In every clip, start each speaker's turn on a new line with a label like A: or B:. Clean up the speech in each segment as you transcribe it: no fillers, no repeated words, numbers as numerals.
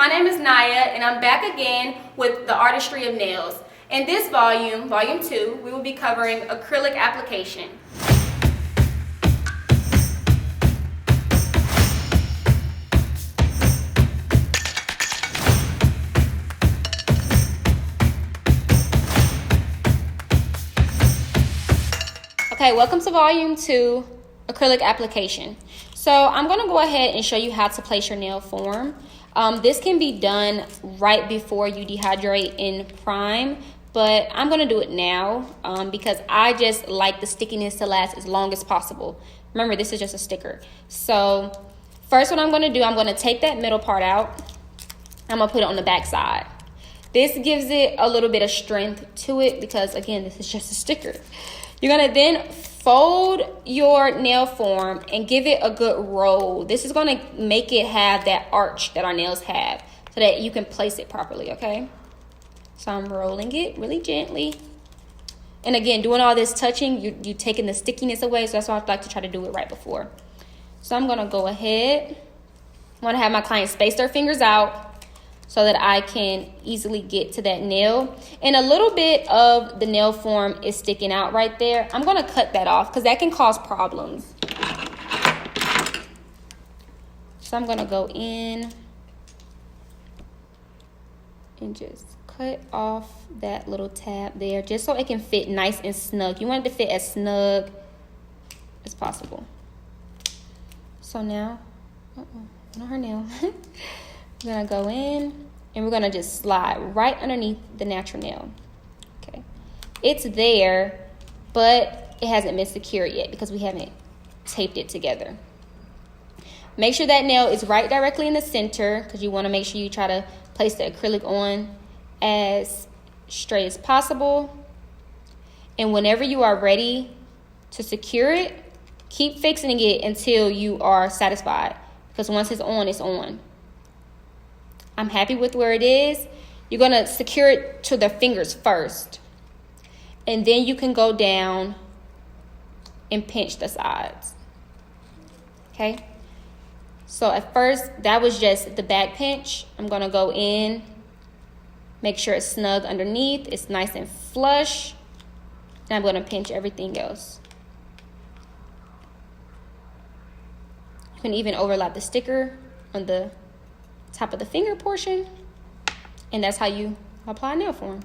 A: my name is Naya, and I'm back again with the Artistry of Nails. In this volume, volume 2, we will be covering acrylic application. Okay, welcome to volume 2, acrylic application. So I'm going to go ahead and show you how to place your nail form. This can be done right before you dehydrate and prime, but I'm going to do it now because I just like the stickiness to last as long as possible. Remember, this is just a sticker. So first what I'm going to do, I'm going to take that middle part out. I'm going to put it on the back side. This gives it a little bit of strength to it because, again, this is just a sticker. You're going to then fold your nail form and give it a good roll. This is going to make it have that arch that our nails have so that you can place it properly, okay? So I'm rolling it really gently. And again, doing all this touching, you're taking the stickiness away, so that's why I like to try to do it right before. So I'm going to go ahead. I want to have my clients space their fingers out so that I can easily get to that nail. And a little bit of the nail form is sticking out right there. I'm gonna cut that off because that can cause problems. So I'm gonna go in and just cut off that little tab there just so it can fit nice and snug. You want it to fit as snug as possible. So now, on her nail. We're gonna go in and we're gonna just slide right underneath the natural nail. Okay, it's there, but it hasn't been secured yet because we haven't taped it together. Make sure that nail is right directly in the center because you want to make sure you try to place the acrylic on as straight as possible. And whenever you are ready to secure it, keep fixing it until you are satisfied because once it's on, it's on. I'm happy with where it is. You're going to secure it to the fingers first. And then you can go down and pinch the sides. Okay? So at first, that was just the back pinch. I'm going to go in, make sure it's snug underneath. It's nice and flush. And I'm going to pinch everything else. You can even overlap the sticker on the top of the finger portion, and that's how you apply nail form.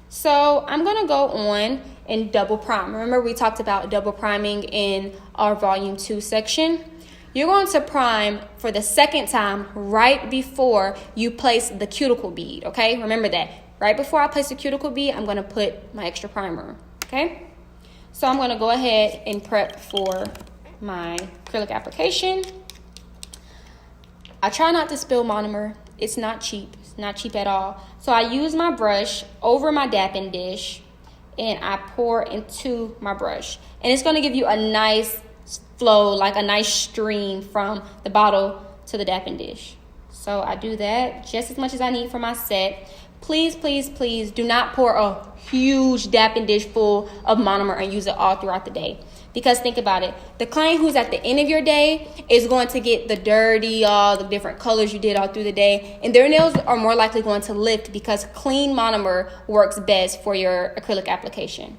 A: So I'm gonna go on and double prime. Remember we talked about double priming in our volume 2 section. You're going to prime for the second time right before you place the cuticle bead, okay? Remember that. Right before I place the cuticle bead, I'm gonna put my extra primer, okay? So I'm gonna go ahead and prep for my acrylic application. I try not to spill monomer. It's not cheap. It's not cheap at all. So I use my brush over my dapping dish and I pour into my brush. And it's going to give you a nice flow, like a nice stream from the bottle to the dapping dish. So I do that just as much as I need for my set. Please, please, please do not pour a huge dapping dish full of monomer and use it all throughout the day. Because think about it, the client who's at the end of your day is going to get the dirty, all the different colors you did all through the day, and their nails are more likely going to lift because clean monomer works best for your acrylic application.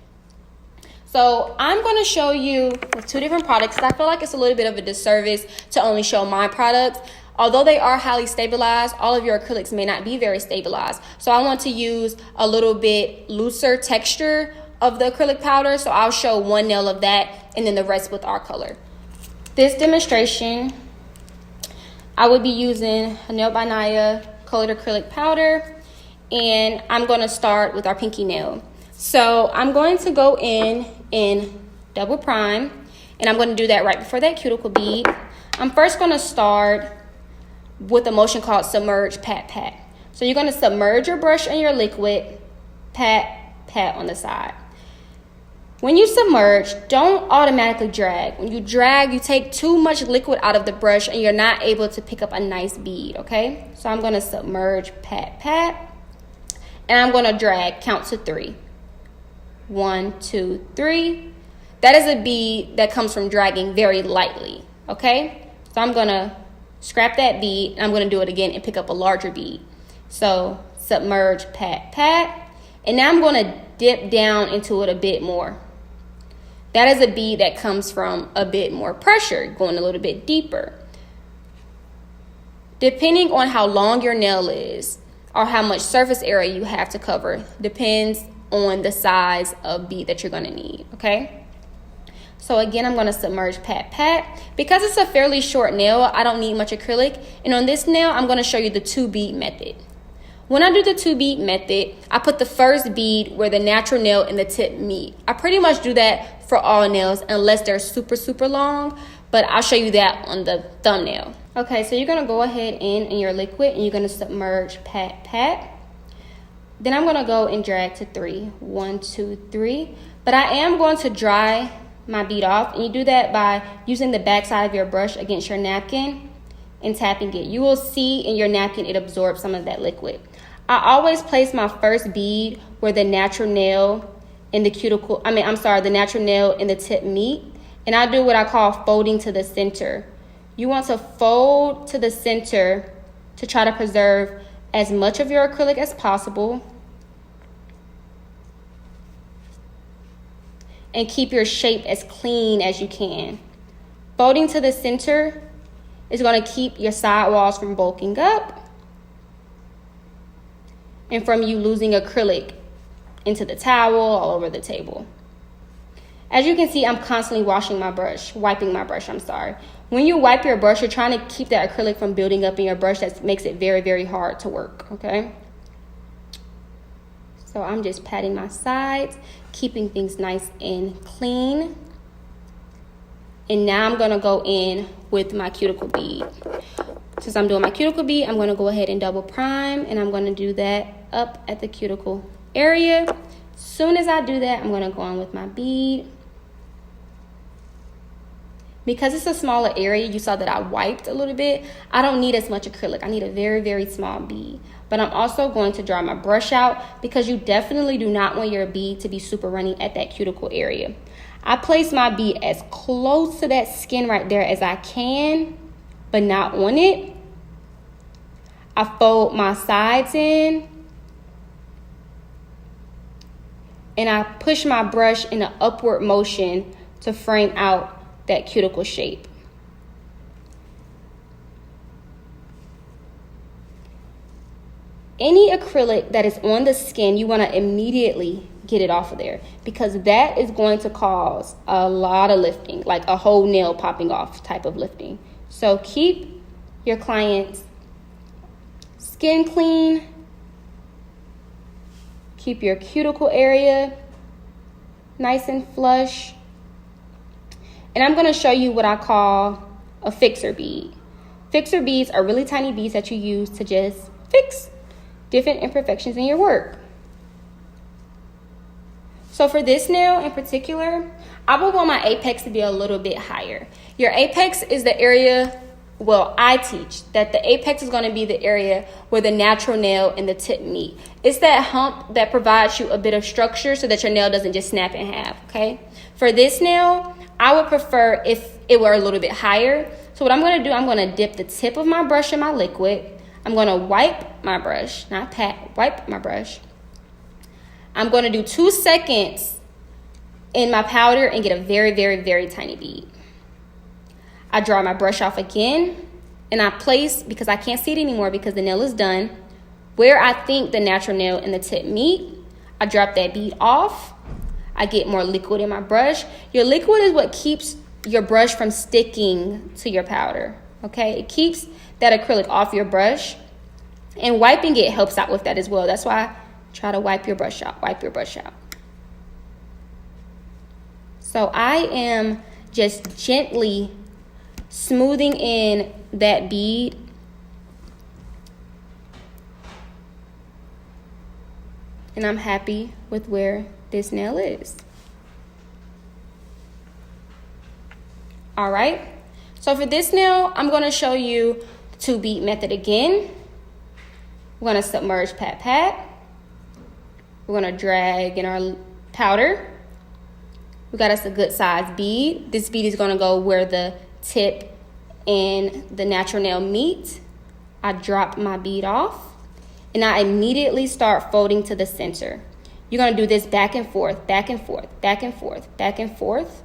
A: So I'm going to show you with 2 different products. I feel like it's a little bit of a disservice to only show my products. Although they are highly stabilized, all of your acrylics may not be very stabilized. So I want to use a little bit looser texture of the acrylic powder, so I'll show one nail of that and then the rest with our color. This demonstration, I would be using a Nail by Naya colored acrylic powder, and I'm going to start with our pinky nail. So I'm going to go in and double prime, and I'm going to do that right before that cuticle bead. I'm first going to start with a motion called submerge, pat, pat. So you're going to submerge your brush in your liquid, pat, pat on the side. When you submerge, don't automatically drag. When you drag, you take too much liquid out of the brush and you're not able to pick up a nice bead, okay? So I'm going to submerge, pat, pat, and I'm going to drag, count to 3. 1, 2, 3. That is a bead that comes from dragging very lightly, okay? So I'm going to scrap that bead, and I'm going to do it again and pick up a larger bead. So submerge, pat, pat, and now I'm going to dip down into it a bit more. That is a bead that comes from a bit more pressure, going a little bit deeper. Depending on how long your nail is or how much surface area you have to cover, depends on the size of bead that you're going to need, okay? So again, I'm going to submerge, pat, pat. Because it's a fairly short nail, I don't need much acrylic. And on this nail, I'm going to show you the 2-bead method. When I do the 2-bead method, I put the first bead where the natural nail and the tip meet. I pretty much do that for all nails unless they're super, super long, but I'll show you that on the thumbnail. Okay, so you're going to go ahead in your liquid and you're going to submerge, pat, pat. Then I'm going to go and drag to 3. 1, 2, 3. But I am going to dry my bead off, and you do that by using the back side of your brush against your napkin and tapping it. You will see in your napkin it absorbs some of that liquid. I always place my first bead where the natural nail and the the natural nail and the tip meet, and I do what I call folding to the center. You want to fold to the center to try to preserve as much of your acrylic as possible and keep your shape as clean as you can. Folding to the center is going to keep your side walls from bulking up and from you losing acrylic into the towel, all over the table. As you can see, I'm constantly wiping my brush. When you wipe your brush, you're trying to keep that acrylic from building up in your brush. That makes it very, very hard to work, okay? So I'm just patting my sides, keeping things nice and clean. And now I'm going to go in with my cuticle bead. Since I'm doing my cuticle bead, I'm going to go ahead and double prime, and I'm going to do that up at the cuticle area. As soon as I do that, I'm going to go on with my bead. Because it's a smaller area, you saw that I wiped a little bit. I don't need as much acrylic. I need a very, very small bead. But I'm also going to dry my brush out because you definitely do not want your bead to be super runny at that cuticle area. I place my bead as close to that skin right there as I can, but not on it. I fold my sides in, and I push my brush in an upward motion to frame out that cuticle shape. Any acrylic that is on the skin, you want to immediately get it off of there because that is going to cause a lot of lifting, like a whole nail popping off type of lifting. So keep your client's skin clean. Keep your cuticle area nice and flush. And I'm going to show you what I call a fixer bead. Fixer beads are really tiny beads that you use to just fix different imperfections in your work. So for this nail in particular, I would want my apex to be a little bit higher. Your apex is the area, well, I teach that the apex is going to be the area where the natural nail and the tip meet. It's that hump that provides you a bit of structure so that your nail doesn't just snap in half, okay? For this nail, I would prefer if it were a little bit higher. So what I'm going to do, I'm going to dip the tip of my brush in my liquid. I'm going to wipe my brush, not pat, wipe my brush. I'm going to do 2 seconds in my powder and get a very, very, very tiny bead. I dry my brush off again, and I place, because I can't see it anymore because the nail is done, where I think the natural nail and the tip meet. I drop that bead off. I get more liquid in my brush. Your liquid is what keeps your brush from sticking to your powder, okay? It keeps that acrylic off your brush, and wiping it helps out with that as well. That's why I try to wipe your brush out, So I am just gently smoothing in that bead. And I'm happy with where this nail is. All right. So for this nail, I'm going to show you the 2-bead method again. We're going to submerge, pat, pat. We're going to drag in our powder. We got us a good size bead. This bead is going to go where the tip and the natural nail meet, I drop my bead off and I immediately start folding to the center. You're going to do this back and forth, back and forth, back and forth, back and forth.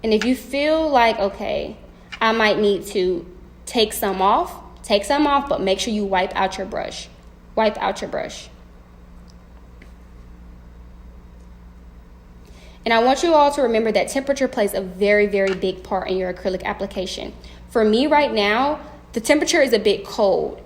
A: And if you feel like, okay, I might need to take some off, but make sure you wipe out your brush. Wipe out your brush. And I want you all to remember that temperature plays a very, very big part in your acrylic application. For me right now, the temperature is a bit cold.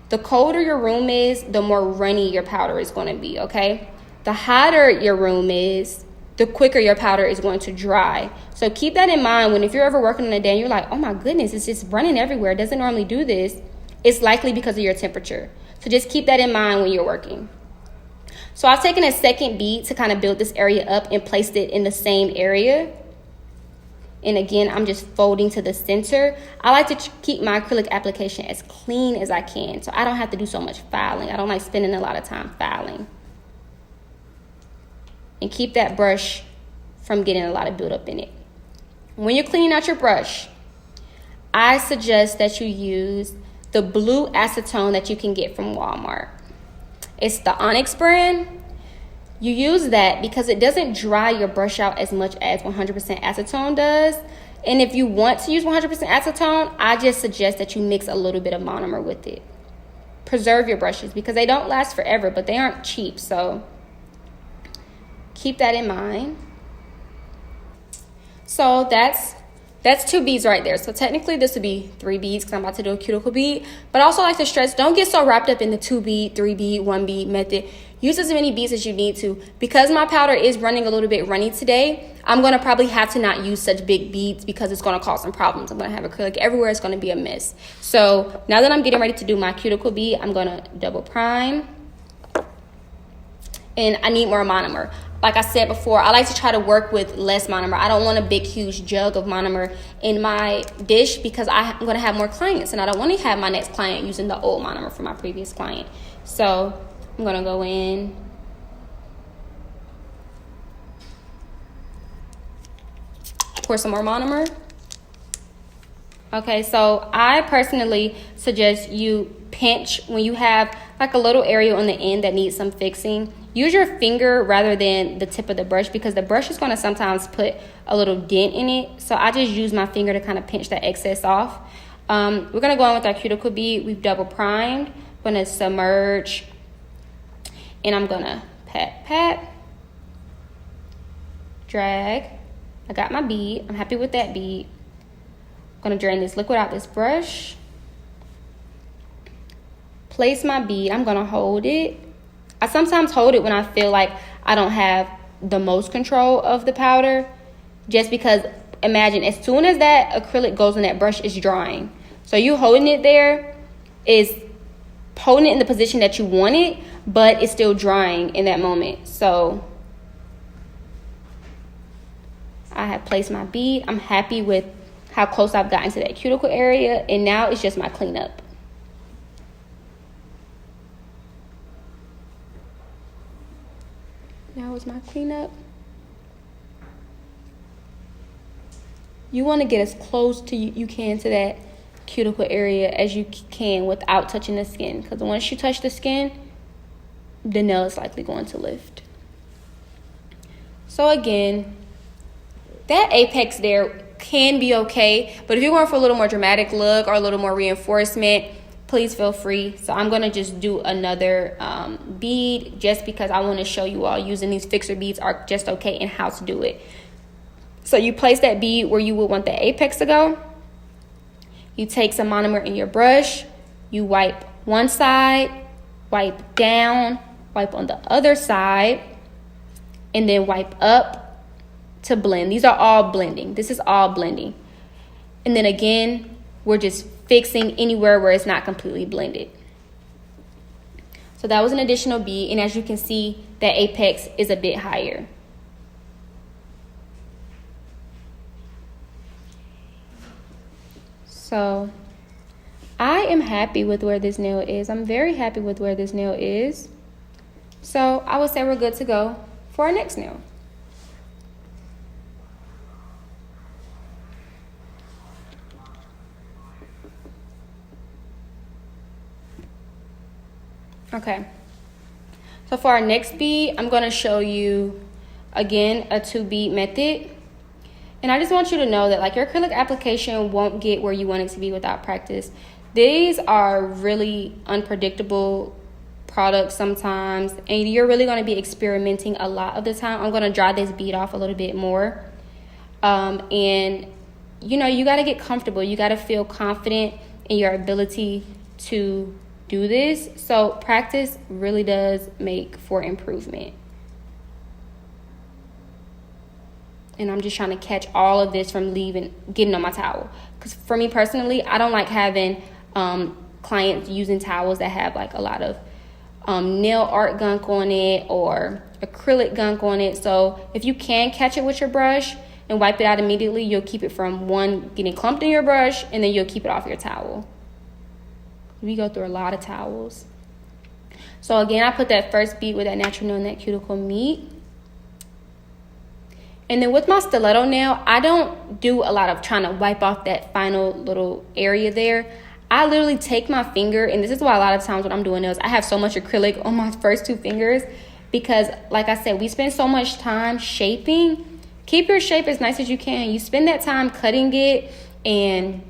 A: The colder your room is, the more runny your powder is going to be, okay? The hotter your room is, the quicker your powder is going to dry. So keep that in mind when if you're ever working on a day and you're like, oh my goodness, it's just running everywhere. It doesn't normally do this. It's likely because of your temperature. So just keep that in mind when you're working. So I've taken a second bead to kind of build this area up and placed it in the same area. And again, I'm just folding to the center. I like to keep my acrylic application as clean as I can, so I don't have to do so much filing. I don't like spending a lot of time filing. And keep that brush from getting a lot of buildup in it. When you're cleaning out your brush, I suggest that you use the blue acetone that you can get from Walmart. It's the Onyx brand. You use that because it doesn't dry your brush out as much as 100% acetone does. And if you want to use 100% acetone, I just suggest that you mix a little bit of monomer with it. Preserve your brushes because they don't last forever, but they aren't cheap. So keep that in mind. So that's 2 beads right there. So technically this would be 3 beads because I'm about to do a cuticle bead. But I also like to stress, don't get so wrapped up in the 2 bead, 3 bead, 1 bead method. Use as many beads as you need to. Because my powder is running a little bit runny today, I'm going to probably have to not use such big beads because it's going to cause some problems. I'm going to have acrylic everywhere. It's going to be a mess. So now that I'm getting ready to do my cuticle bead, I'm going to double prime. And I need more monomer. Like I said before, I like to try to work with less monomer. I don't want a big, huge jug of monomer in my dish because I'm going to have more clients. And I don't want to have my next client using the old monomer from my previous client. So I'm going to go in. Pour some more monomer. Okay, so I personally suggest you pinch when you have like a little area on the end that needs some fixing. Use your finger rather than the tip of the brush because the brush is going to sometimes put a little dent in it. So I just use my finger to kind of pinch that excess off. We're going to go in with our cuticle bead. We've double primed. I'm going to submerge. And I'm going to pat, pat, drag. I got my bead. I'm happy with that bead. I'm going to drain this liquid out this brush. Place my bead. I'm going to hold it. I sometimes hold it when I feel like I don't have the most control of the powder. Just because, imagine, as soon as that acrylic goes in that brush, it's drying. So you holding it there is holding it in the position that you want it, but it's still drying in that moment. So I have placed my bead. I'm happy with how close I've gotten to that cuticle area. And now it's just my cleanup. Now is my cleanup. You want to get as close to you can to that cuticle area as you can without touching the skin. Because once you touch the skin, the nail is likely going to lift. So again, that apex there can be okay. But if you're going for a little more dramatic look or a little more reinforcement, please feel free. So I'm going to just do another bead just because I want to show you all using these fixer beads are just okay and how to do it. So you place that bead where you would want the apex to go. You take some monomer in your brush. You wipe one side, wipe down, wipe on the other side, and then wipe up to blend. These are all blending. This is all blending. And then again, we're just fixing anywhere where it's not completely blended. So that was an additional bead, and as you can see, that apex is a bit higher. So I am happy with where this nail is. I'm very happy with where this nail is. So I would say we're good to go for our next nail. Okay. So for our next bead, I'm going to show you, again, a 2-bead method. And I just want you to know that like your acrylic application won't get where you want it to be without practice. These are really unpredictable products sometimes, and you're really going to be experimenting a lot of the time. I'm going to dry this bead off a little bit more. And, you know, you got to get comfortable. You got to feel confident in your ability to do this. So practice really does make for improvement. And I'm just trying to catch all of this from getting on my towel. Because for me personally, I don't like having clients using towels that have like a lot of nail art gunk on it or acrylic gunk on it. So if you can catch it with your brush and wipe it out immediately, you'll keep it from one, getting clumped in your brush, and then you'll keep it off your towel. We go through a lot of towels. So again, I put that first bead with that natural nail and that cuticle meat. And then with my stiletto nail, I don't do a lot of trying to wipe off that final little area there. I literally take my finger, and this is why a lot of times when I'm doing nails, I have so much acrylic on my first 2 fingers because, like I said, we spend so much time shaping. Keep your shape as nice as you can. You spend that time cutting it and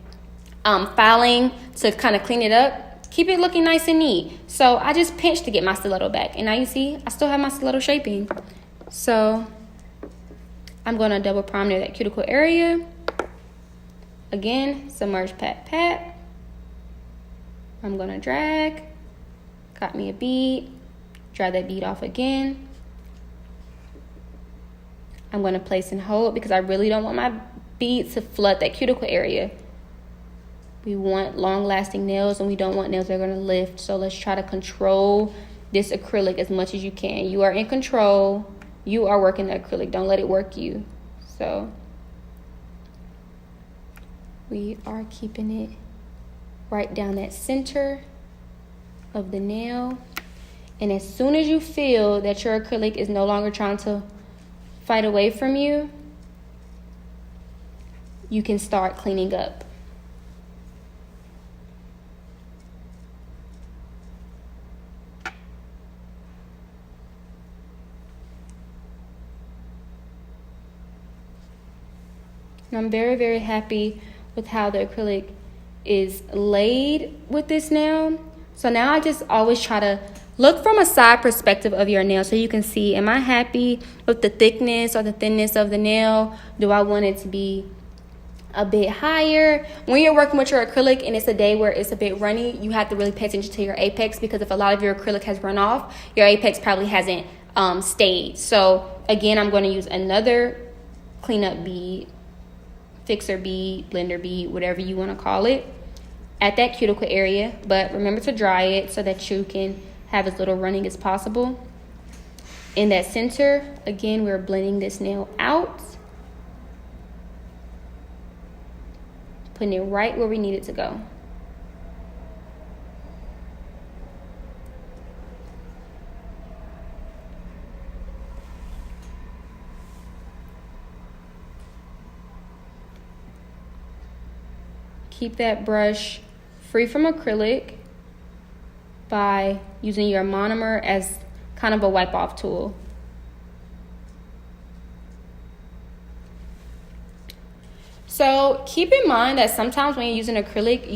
A: filing to kind of clean it up. Keep it looking nice and neat. So I just pinched to get my stiletto back. And now you see, I still have my stiletto shaping. So I'm going to double prime near that cuticle area. Again, submerge, pat, pat. I'm going to drag, got me a bead, dry that bead off again. I'm going to place and hold because I really don't want my bead to flood that cuticle area. We want long-lasting nails, and we don't want nails that are going to lift. So let's try to control this acrylic as much as you can. You are in control. You are working the acrylic. Don't let it work you. So we are keeping it right down that center of the nail. And as soon as you feel that your acrylic is no longer trying to fight away from you, you can start cleaning up. And I'm very, very happy with how the acrylic is laid with this nail. So now I just always try to look from a side perspective of your nail so you can see, am I happy with the thickness or the thinness of the nail? Do I want it to be a bit higher? When you're working with your acrylic and it's a day where it's a bit runny, you have to really pay attention to your apex, because if a lot of your acrylic has run off, your apex probably hasn't stayed. So again, I'm going to use another cleanup bead, fixer bead, blender bead, whatever you want to call it, at that cuticle area. But remember to dry it so that you can have as little running as possible. In that center, again, we're blending this nail out, putting it right where we need it to go. Keep that brush free from acrylic by using your monomer as kind of a wipe off tool. So keep in mind that sometimes when you're using acrylic,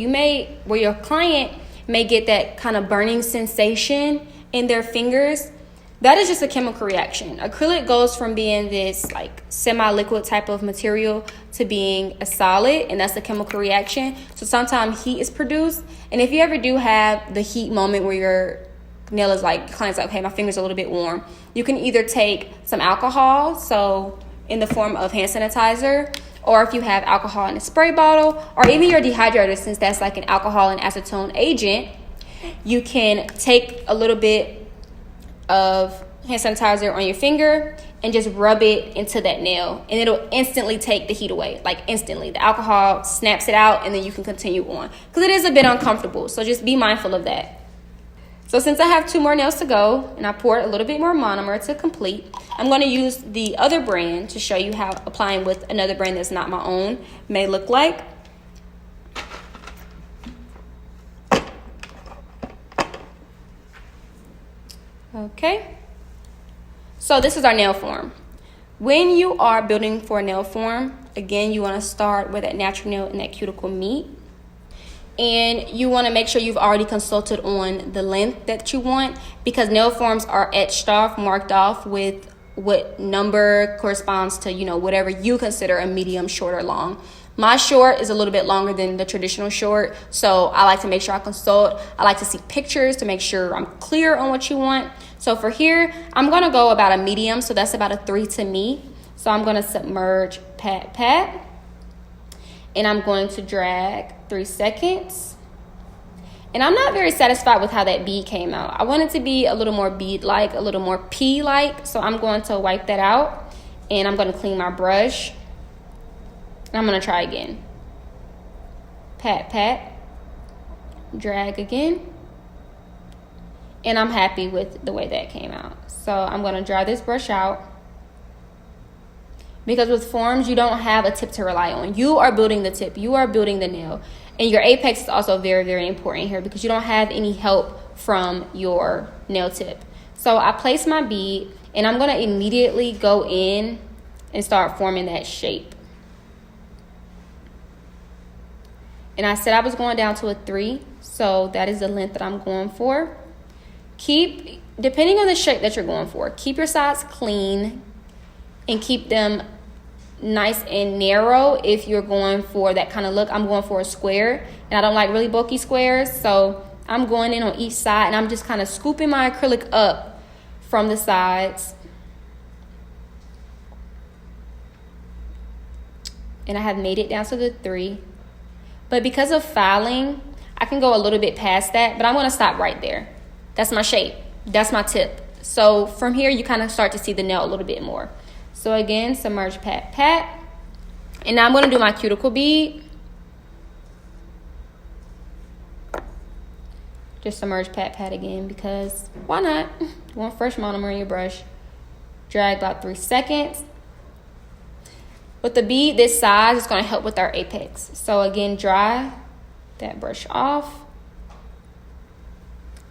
A: your client may get that kind of burning sensation in their fingers. That is just a chemical reaction. Acrylic goes from being this like semi-liquid type of material to being a solid, and that's a chemical reaction. So sometimes heat is produced. And if you ever do have the heat moment where your nail is like, client's like, okay, my finger's a little bit warm, you can either take some alcohol, so in the form of hand sanitizer, or if you have alcohol in a spray bottle, or even your dehydrator, since that's like an alcohol and acetone agent, you can take a little bit of hand sanitizer on your finger and just rub it into that nail, and it'll instantly take the heat away. Like instantly, the alcohol snaps it out, and then you can continue on, because it is a bit uncomfortable. So just be mindful of that. So since I have 2 more nails to go and I poured a little bit more monomer to complete, I'm going to use the other brand to show you how applying with another brand that's not my own may look like. Okay. So this is our nail form. When you are building for a nail form, again, you want to start where that natural nail and that cuticle meet. And you want to make sure you've already consulted on the length that you want, because nail forms are etched off, marked off with what number corresponds to, you know, whatever you consider a medium, short, or long. My short is a little bit longer than the traditional short, so I like to make sure I consult. I like to see pictures to make sure I'm clear on what you want. So for here, I'm going to go about a medium, so that's about a 3 to me. So I'm going to submerge, pat, pat, and I'm going to drag 3 seconds. And I'm not very satisfied with how that bead came out. I want it to be a little more bead-like, a little more pea-like. So I'm going to wipe that out, and I'm going to clean my brush. And I'm going to try again. Pat, pat. Drag again. And I'm happy with the way that came out. So I'm going to dry this brush out. Because with forms, you don't have a tip to rely on. You are building the tip. You are building the nail. And your apex is also very, very important here, because you don't have any help from your nail tip. So I place my bead, and I'm going to immediately go in and start forming that shape. And I said I was going down to a 3, so that is the length that I'm going for. Depending on the shape that you're going for, keep your sides clean and keep them nice and narrow if you're going for that kind of look. I'm going for a square, and I don't like really bulky squares, so I'm going in on each side, and I'm just kind of scooping my acrylic up from the sides. And I have made it down to the 3. But because of filing, I can go a little bit past that, but I'm going to stop right there. That's my shape. That's my tip. So from here, you kind of start to see the nail a little bit more. So again, submerge, pat, pat. And now I'm going to do my cuticle bead. Just submerge, pat, pat again, because why not? You want fresh monomer in your brush. Drag about 3 seconds. With the bead this size, it's going to help with our apex. So again, dry that brush off.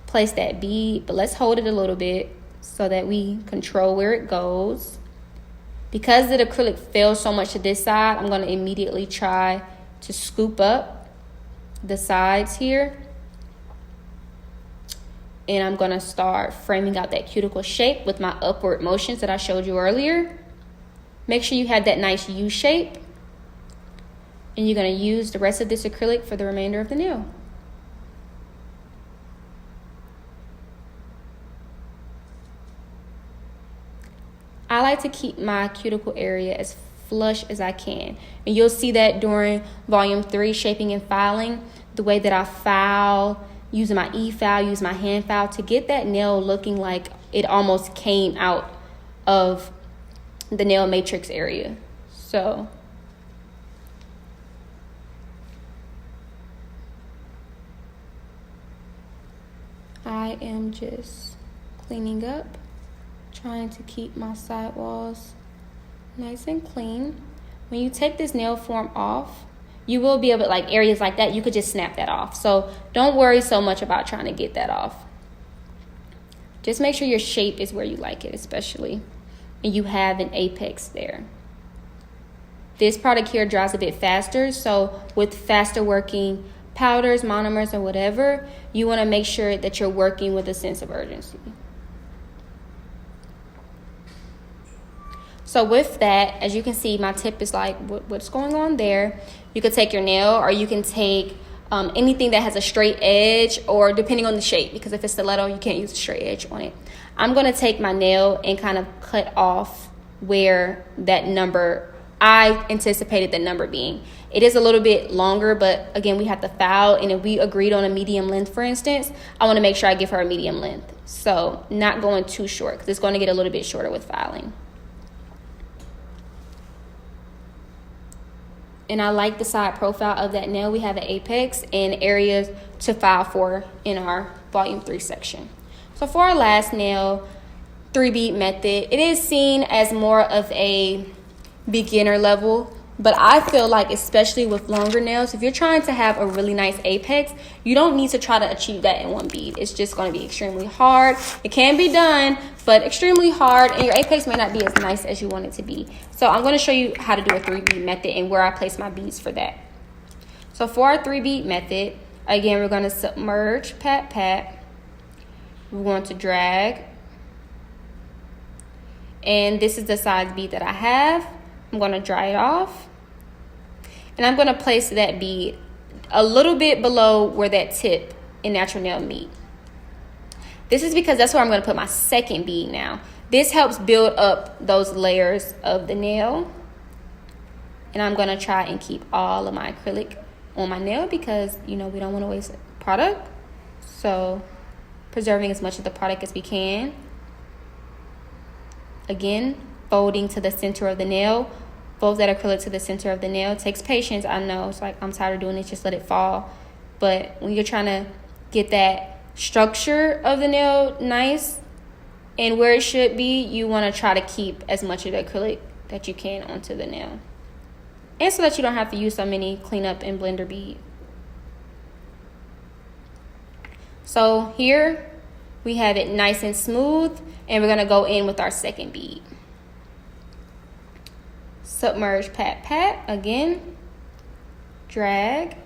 A: Place that bead, but let's hold it a little bit so that we control where it goes. Because the acrylic fell so much to this side, I'm going to immediately try to scoop up the sides here. And I'm going to start framing out that cuticle shape with my upward motions that I showed you earlier. Make sure you have that nice U shape. And you're going to use the rest of this acrylic for the remainder of the nail. I like to keep my cuticle area as flush as I can. And you'll see that during volume 3, shaping and filing, the way that I file, using my E-file, use my hand file to get that nail looking like it almost came out of the nail matrix area. So I am just cleaning up, trying to keep my sidewalls nice and clean. When you take this nail form off, you will be able to, like areas like that, you could just snap that off. So don't worry so much about trying to get that off. Just make sure your shape is where you like it, especially, and you have an apex there. This product here dries a bit faster, so with faster working powders, monomers, or whatever, you want to make sure that you're working with a sense of urgency. So with that, as you can see, my tip is like what's going on there. You could take your nail, or you can take anything that has a straight edge, or depending on the shape, because if it's stiletto, you can't use a straight edge on it. I'm going to take my nail and kind of cut off where that number, I anticipated the number being. It is a little bit longer, but again, we have to file, and if we agreed on a medium length, for instance, I want to make sure I give her a medium length. So not going too short, because it's going to get a little bit shorter with filing. And I like the side profile of that nail. We have an apex and areas to file for in our volume 3 section. So for our last nail, 3-bead method, it is seen as more of a beginner level But I feel like, especially with longer nails, if you're trying to have a really nice apex, you don't need to try to achieve that in one bead. It's just going to be extremely hard. It can be done, but extremely hard, and your apex may not be as nice as you want it to be. So I'm going to show you how to do a 3-bead method and where I place my beads for that. So for our 3-bead method, again, we're going to submerge, pat, pat. We're going to drag. And this is the size bead that I have. I'm going to dry it off. And I'm going to place that bead a little bit below where that tip and natural nail meet. This is because that's where I'm going to put my second bead now. This helps build up those layers of the nail. And I'm going to try and keep all of my acrylic on my nail because, you know, we don't want to waste product. So preserving as much of the product as we can. Again, folding to the center of the nail. Fold that acrylic to the center of the nail. It takes patience. I know. It's like, I'm tired of doing it. Just let it fall. But when you're trying to get that structure of the nail nice and where it should be, you want to try to keep as much of the acrylic that you can onto the nail. And so that you don't have to use so many cleanup and blender bead. So here we have it nice and smooth, and we're going to go in with our second bead. Submerge, pat, pat. Again, drag.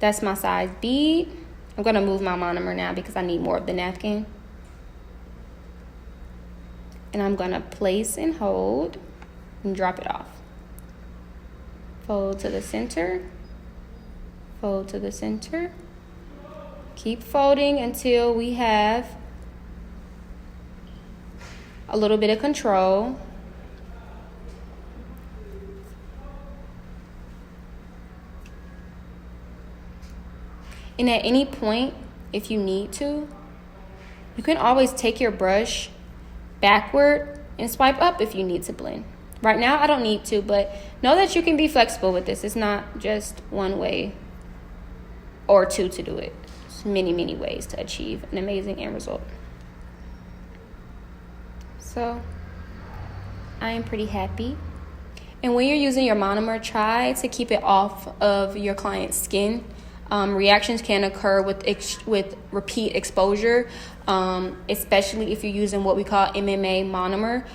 A: That's my size bead. I'm going to move my monomer now because I need more of the napkin. And I'm going to place and hold and drop it off. Fold to the center. Fold to the center. Keep folding until we have a little bit of control. And at any point, if you need to, you can always take your brush backward and swipe up if you need to blend. Right now, I don't need to, but know that you can be flexible with this. It's not just one way or two to do it. There's many, many ways to achieve an amazing end result. So, I am pretty happy. And when you're using your monomer, try to keep it off of your client's skin. Reactions can occur with repeat exposure, especially if you're using what we call MMA monomer.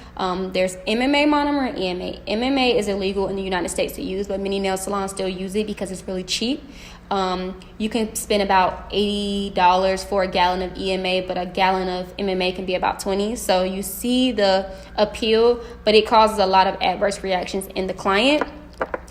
A: There's MMA monomer and EMA. MMA is illegal in the United States to use, but many nail salons still use it because it's really cheap. You can spend about $80 for a gallon of EMA, but a gallon of MMA can be about $20. So you see the appeal, but it causes a lot of adverse reactions in the client.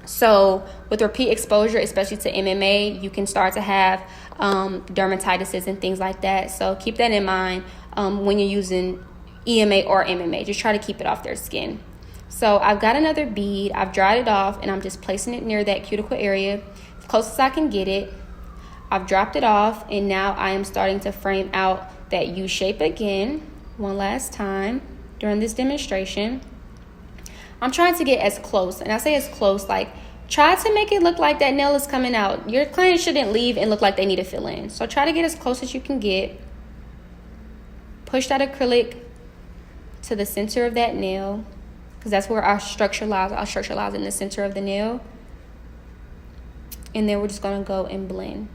A: So with repeat exposure, especially to MMA, you can start to have dermatitis and things like that. So keep that in mind when you're using EMA or MMA. Just try to keep it off their skin. So I've got another bead. I've dried it off, and I'm just placing it near that cuticle area as close as I can get it. I've dropped it off, and now I am starting to frame out that U shape again one last time during this demonstration. I'm trying to get as close, and I say as close, like try to make it look like that nail is coming out. Your client shouldn't leave and look like they need to fill in. So try to get as close as you can get. Push that acrylic to the center of that nail, because that's where our structure lies. Our structure lies in the center of the nail. And then we're just going to go and blend.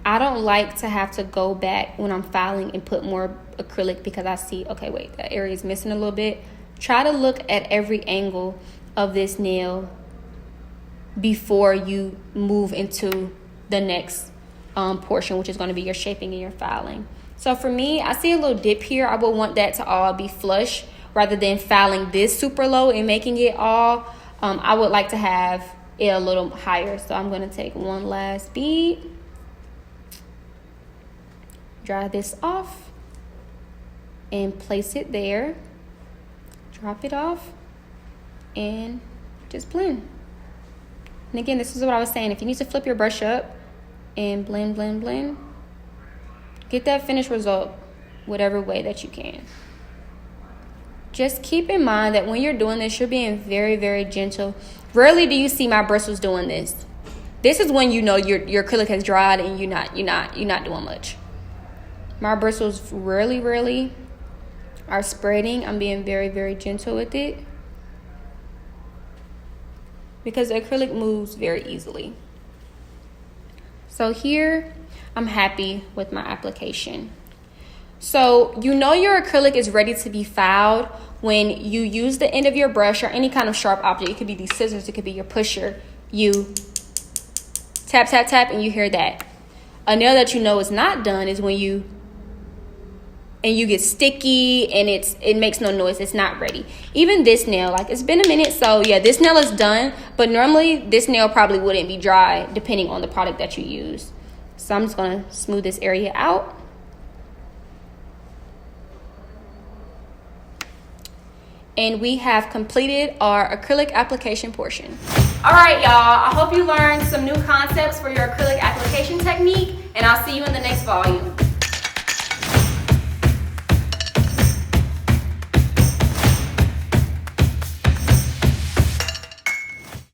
A: I don't like to have to go back when I'm filing and put more acrylic because I see, okay, wait, that area is missing a little bit. Try to look at every angle of this nail before you move into the next portion, which is going to be your shaping and your filing. So for me, I see a little dip here. I would want that to all be flush rather than filing this super low and making it all. I would like to have it a little higher. So I'm going to take one last bead. Dry this off and place it there. Drop it off and just blend. And again, this is what I was saying. If you need to flip your brush up and blend, blend, blend, get that finished result whatever way that you can. Just keep in mind that when you're doing this, you're being very, very gentle. Rarely do you see my bristles doing this. This is when you know your acrylic has dried and you're not doing much. My bristles rarely our spreading, I'm being very, very gentle with it because the acrylic moves very easily. So here, I'm happy with my application. So you know your acrylic is ready to be filed when you use the end of your brush or any kind of sharp object. It could be these scissors, it could be your pusher. You tap, tap, tap, and you hear that. A nail that you know is not done is when you get sticky and it makes no noise. It's not ready. Even this nail, like, it's been a minute, so yeah, this nail is done, but normally this nail probably wouldn't be dry depending on the product that you use. So I'm just gonna smooth this area out. And we have completed our acrylic application portion. All right, y'all, I hope you learned some new concepts for your acrylic application technique, and I'll see you in the next volume.